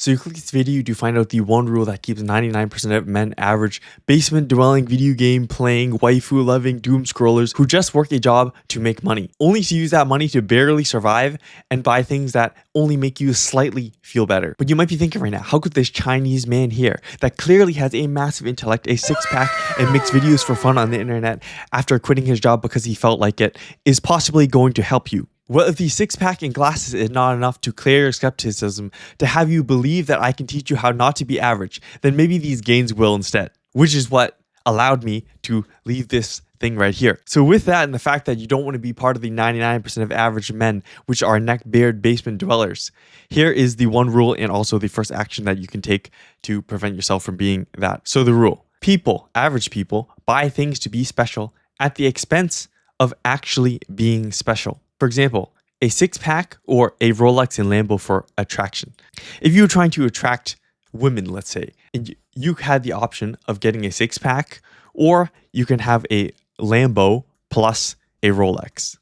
So you click this video to find out the one rule that keeps 99% of men average, basement dwelling, video game playing, waifu loving doom scrollers who just work a job to make money, only to use that money to barely survive and buy things that only make you slightly feel better. But you might be thinking right now, how could this Chinese man here that clearly has a massive intellect, a six-pack, and makes videos for fun on the internet after quitting his job because he felt like it, is possibly going to help you? Well, if the six-pack and glasses is not enough to clear your skepticism, to have you believe that I can teach you how not to be average, then maybe these gains will instead, which is what allowed me to leave this thing right here. So with that and the fact that you don't want to be part of the 99% of average men, which are neck-beard basement dwellers, here is the one rule and also the first action that you can take to prevent yourself from being that. So the rule: people, average people, buy things to be special at the expense of actually being special. For example, a six-pack or a Rolex and Lambo for attraction. If you were trying to attract women, let's say, and you had the option of getting a six-pack, or you can have a Lambo plus a Rolex.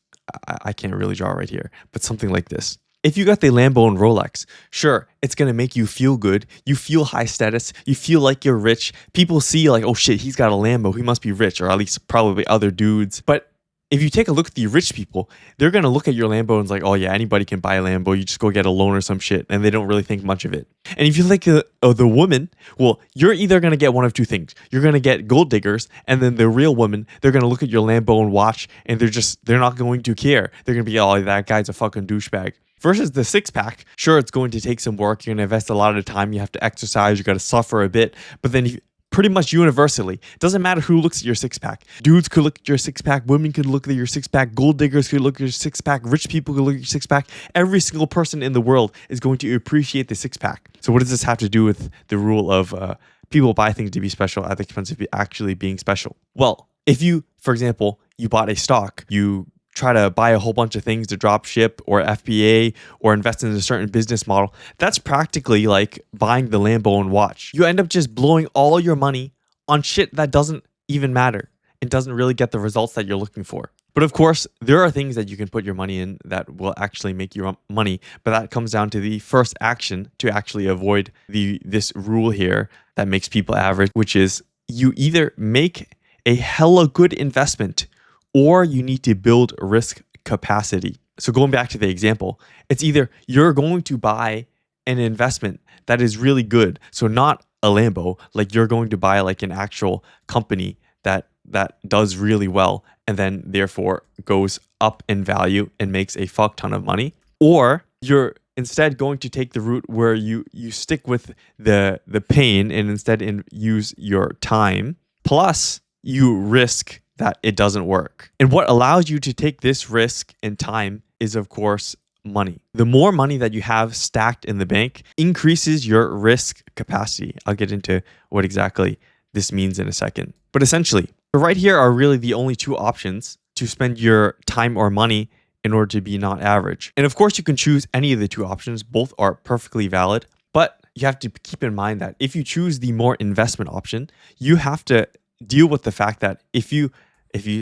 I can't really draw right here, but something like this. If you got the Lambo and Rolex, sure, it's going to make you feel good. You feel high status. You feel like you're rich. People see like, oh shit, he's got a Lambo. He must be rich, or at least probably other dudes. But if you take a look at the rich people, they're going to look at your Lambo and it's like, oh yeah, anybody can buy a Lambo. You just go get a loan or some shit. And they don't really think much of it. And if you like the woman, well, you're either going to get one of two things. You're going to get gold diggers, and then the real woman, they're going to look at your Lambo and watch, and they're not going to care. They're going to be, oh, that guy's a fucking douchebag. Versus the six-pack, sure, it's going to take some work. You're going to invest a lot of time. You have to exercise. You got to suffer a bit. But then pretty much universally, doesn't matter who looks at your six-pack. Dudes could look at your six-pack. Women could look at your six-pack. Gold diggers could look at your six-pack. Rich people could look at your six-pack. Every single person in the world is going to appreciate the six-pack. So what does this have to do with the rule of people buy things to be special at the expense of actually being special? Well, if you, for example, you bought a stock, you try to buy a whole bunch of things to drop ship or FBA or invest in a certain business model, that's practically like buying the Lambo and watch. You end up just blowing all your money on shit that doesn't even matter and doesn't really get the results that you're looking for. But of course, there are things that you can put your money in that will actually make you money, but that comes down to the first action to actually avoid this rule here that makes people average, which is you either make a hella good investment or you need to build risk capacity. So going back to the example, it's either you're going to buy an investment that is really good. So not a Lambo, like you're going to buy like an actual company that does really well and then therefore goes up in value and makes a fuck ton of money. Or you're instead going to take the route where you stick with the pain and instead use your time, plus you risk that it doesn't work. And what allows you to take this risk in time is, of course, money. The more money that you have stacked in the bank increases your risk capacity. I'll get into what exactly this means in a second. But essentially, right here are really the only two options to spend your time or money in order to be not average. And of course, you can choose any of the two options. Both are perfectly valid. But you have to keep in mind that if you choose the more investment option, you have to deal with the fact that if you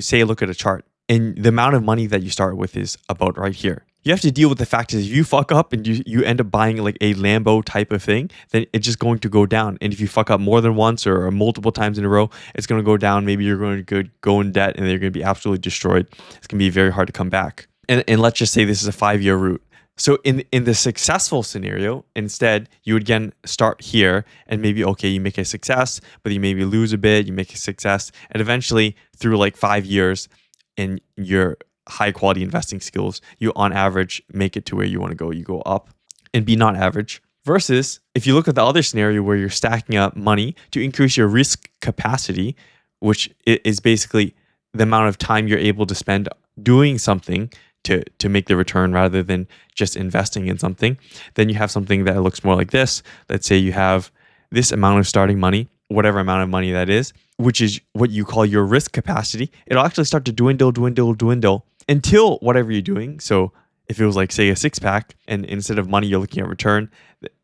say look at a chart and the amount of money that you start with is about right here, you have to deal with the fact that if you fuck up and you end up buying like a Lambo type of thing, then it's just going to go down. And if you fuck up more than once or multiple times in a row, it's going to go down. Maybe you're going to go in debt and they're going to be absolutely destroyed. It's going to be very hard to come back. And let's just say this is a 5-year route. So in the successful scenario, instead, you would again start here and maybe, okay, you make a success, but you maybe lose a bit, you make a success, and eventually through like 5 years in your high quality investing skills, you on average make it to where you want to go. You go up and be not average. Versus if you look at the other scenario where you're stacking up money to increase your risk capacity, which is basically the amount of time you're able to spend doing something to make the return rather than just investing in something, then you have something that looks more like this. Let's say you have this amount of starting money, whatever amount of money that is, which is what you call your risk capacity. It'll actually start to dwindle until whatever you're doing. So if it was like, say, a six-pack and instead of money, you're looking at return,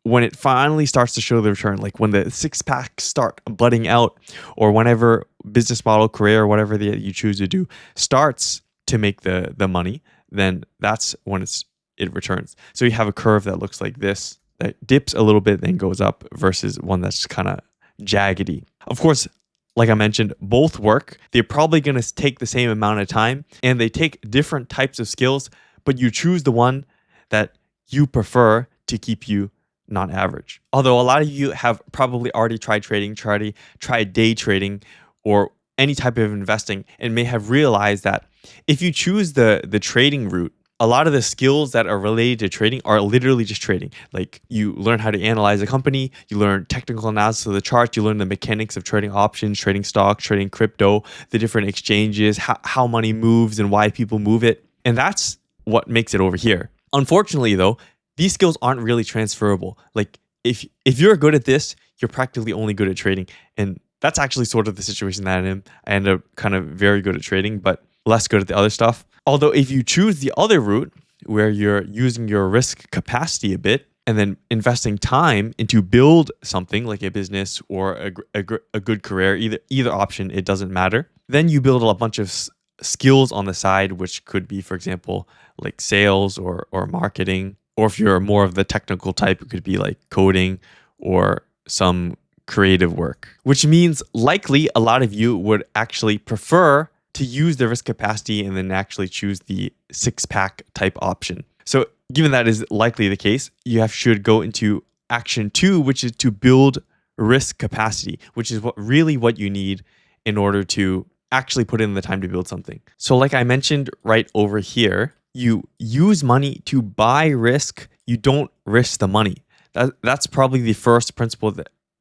when it finally starts to show the return, like when the six-packs start budding out or whenever business model, career, whatever that you choose to do starts to make the money, then that's when it returns. So you have a curve that looks like this. that dips a little bit then goes up versus one that's kind of jaggedy. Of course, like I mentioned, both work. They're probably going to take the same amount of time and they take different types of skills, but you choose the one that you prefer to keep you not average. Although a lot of you have probably already tried trading, tried day trading, or any type of investing, and may have realized that if you choose the trading route, a lot of the skills that are related to trading are literally just trading. Like you learn how to analyze a company, you learn technical analysis of the chart, you learn the mechanics of trading options, trading stocks, trading crypto, the different exchanges, how money moves and why people move it. And that's what makes it over here. Unfortunately though, these skills aren't really transferable. Like if you're good at this, you're practically only good at trading. And that's actually sort of the situation that I'm in. I end up kind of very good at trading, but less good at the other stuff. Although if you choose the other route where you're using your risk capacity a bit and then investing time into build something like a business or a good career, either option, it doesn't matter. Then you build a bunch of skills on the side, which could be, for example, like sales or marketing. Or if you're more of the technical type, it could be like coding or some creative work, which means likely a lot of you would actually prefer to use the risk capacity and then actually choose the 6-pack type option. So given that is likely the case, you should go into action 2, which is to build risk capacity, which is what you need in order to actually put in the time to build something. So like I mentioned right over here, you use money to buy risk. You don't risk the money. That's probably the first principle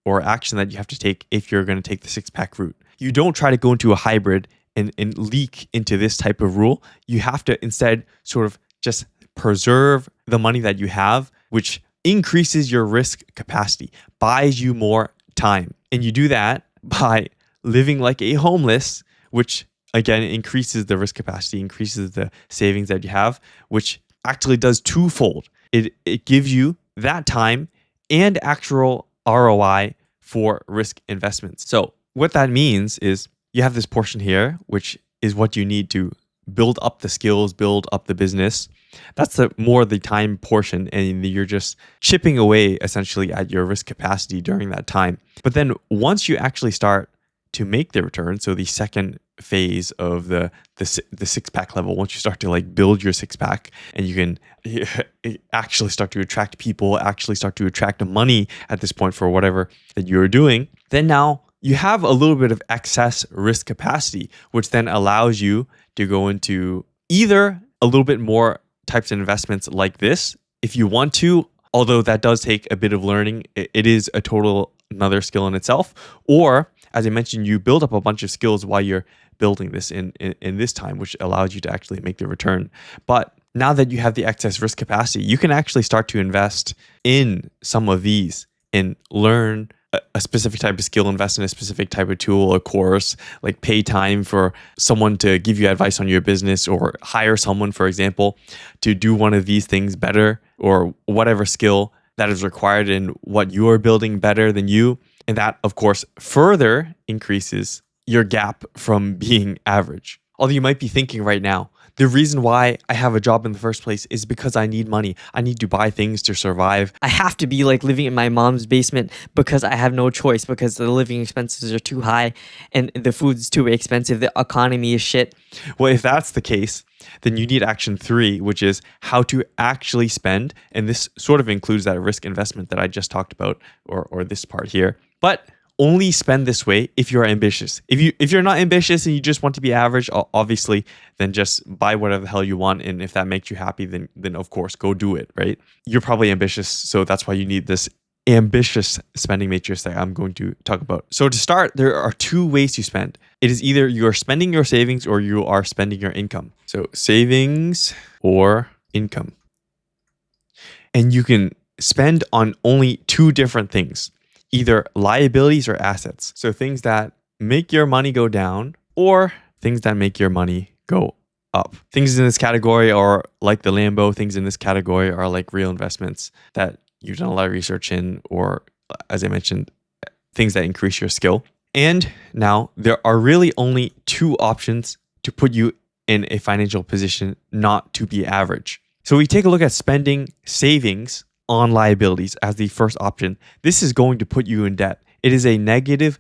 or action that you have to take if you're going to take the 6-pack route. You don't try to go into a hybrid and leak into this type of rule. You have to instead sort of just preserve the money that you have, which increases your risk capacity, buys you more time. And you do that by living like a homeless, which again increases the risk capacity, increases the savings that you have, which actually does twofold. It gives you that time and actual ROI for risk investments. So what that means is you have this portion here, which is what you need to build up the skills, build up the business. That's the time portion, and you're just chipping away essentially at your risk capacity during that time. But then once you actually start to make the return, so the second phase of the 6-pack level, once you start to like build your 6-pack and you can actually start to attract people, actually start to attract money at this point for whatever that you're doing, then now you have a little bit of excess risk capacity, which then allows you to go into either a little bit more types of investments like this if you want to, although that does take a bit of learning. It is a total another skill in itself. Or as I mentioned, you build up a bunch of skills while you're building this in this time, which allows you to actually make the return. But now that you have the excess risk capacity, you can actually start to invest in some of these and learn a specific type of skill, invest in a specific type of tool, a course, like pay time for someone to give you advice on your business, or hire someone, for example, to do one of these things better, or whatever skill that is required in what you're building better than you. And that, of course, further increases your gap from being average. Although you might be thinking right now, the reason why I have a job in the first place is because I need money. I need to buy things to survive. I have to be like living in my mom's basement because I have no choice, because the living expenses are too high and the food's too expensive. The economy is shit. Well, if that's the case, then you need action 3, which is how to actually spend. And this sort of includes that risk investment that I just talked about, or this part here. But only spend this way if you're ambitious. If you're not ambitious and you just want to be average, obviously, then just buy whatever the hell you want. And if that makes you happy, then of course go do it, right? You're probably ambitious, so that's why you need this ambitious spending matrix that I'm going to talk about. So to start, there are 2 ways to spend. It is either you're spending your savings or you are spending your income. So savings or income. And you can spend on only 2 different things. Either liabilities or assets. So things that make your money go down or things that make your money go up. Things in this category are like the Lambo. Things in this category are like real investments that you've done a lot of research in, or as I mentioned, things that increase your skill. And now there are really only 2 options to put you in a financial position not to be average. So we take a look at spending savings. on liabilities as the first option, this is going to put you in debt. It is a negative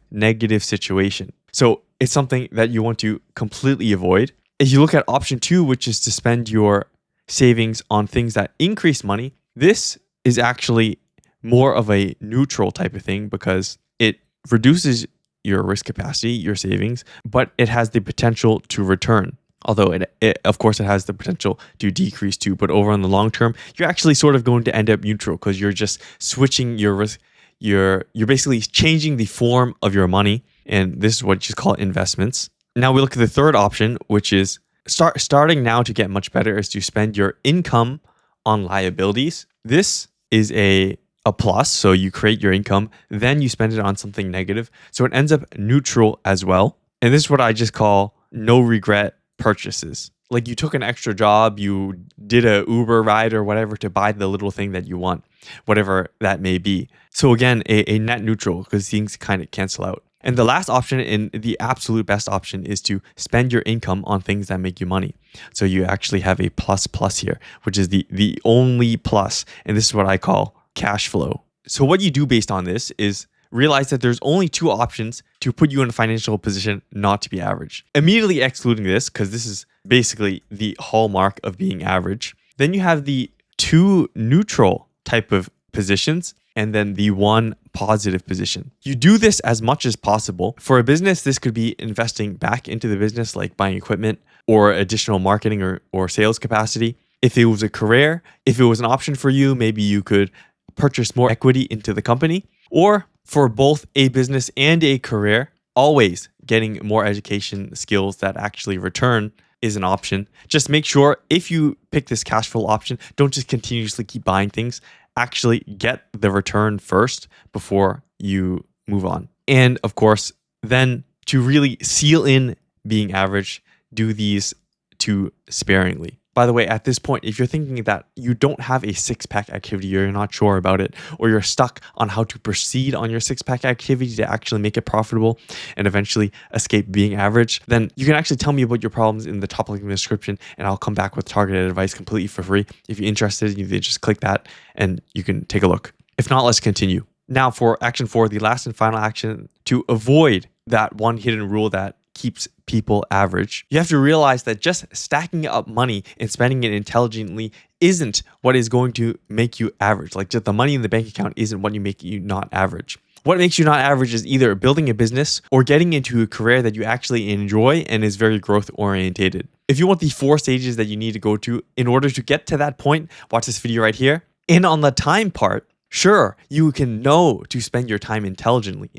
situation. So it's something that you want to completely avoid. If you look at option 2, which is to spend your savings on things that increase money, this is actually more of a neutral type of thing because it reduces your risk capacity, your savings, but it has the potential to return. Although of course, it has the potential to decrease too. But over on the long term, you're actually sort of going to end up neutral because you're just switching your risk. You're basically changing the form of your money, and this is what you call investments. Now we look at the third option, which is starting now to get much better, is to spend your income on liabilities. This is a plus. So you create your income, then you spend it on something negative. So it ends up neutral as well. And this is what I just call no regret purchases. Like you took an extra job, you did a Uber ride or whatever to buy the little thing that you want, whatever that may be. So again, a net neutral because things kind of cancel out. And the last option and the absolute best option is to spend your income on things that make you money. So you actually have a plus here, which is the only plus. And this is what I call cash flow. So what you do based on this is realize that there's only 2 options to put you in a financial position not to be average. Immediately excluding this, because this is basically the hallmark of being average. Then you have the 2 neutral type of positions and then the 1 positive position. You do this as much as possible. For a business, this could be investing back into the business, like buying equipment or additional marketing or sales capacity. If it was a career, if it was an option for you, maybe you could purchase more equity into the company. Or for both a business and a career, always getting more education skills that actually return is an option. Just make sure if you pick this cash flow option, don't just continuously keep buying things. Actually get the return first before you move on. And of course, then to really seal in being average, do these 2 sparingly. By the way, at this point, if you're thinking that you don't have a 6-pack activity or you're not sure about it, or you're stuck on how to proceed on your 6-pack activity to actually make it profitable and eventually escape being average, then you can actually tell me about your problems in the top link in the description, and I'll come back with targeted advice completely for free. If you're interested, you can just click that and you can take a look. If not, let's continue. Now for action 4, the last and final action to avoid that one hidden rule that keeps people average. You have to realize that just stacking up money and spending it intelligently isn't what is going to make you average. Like just the money in the bank account isn't what makes you not average. What makes you not average is either building a business or getting into a career that you actually enjoy and is very growth orientated. If you want the 4 stages that you need to go to in order to get to that point, watch this video right here. And on the time part, sure, you can know to spend your time intelligently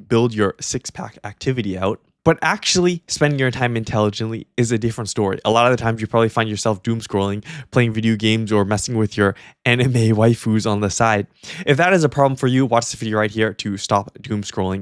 build your 6-pack activity out. But actually spending your time intelligently is a different story. A lot of the times you probably find yourself doom scrolling, playing video games, or messing with your anime waifus on the side. If that is a problem for you, watch this video right here to stop doom scrolling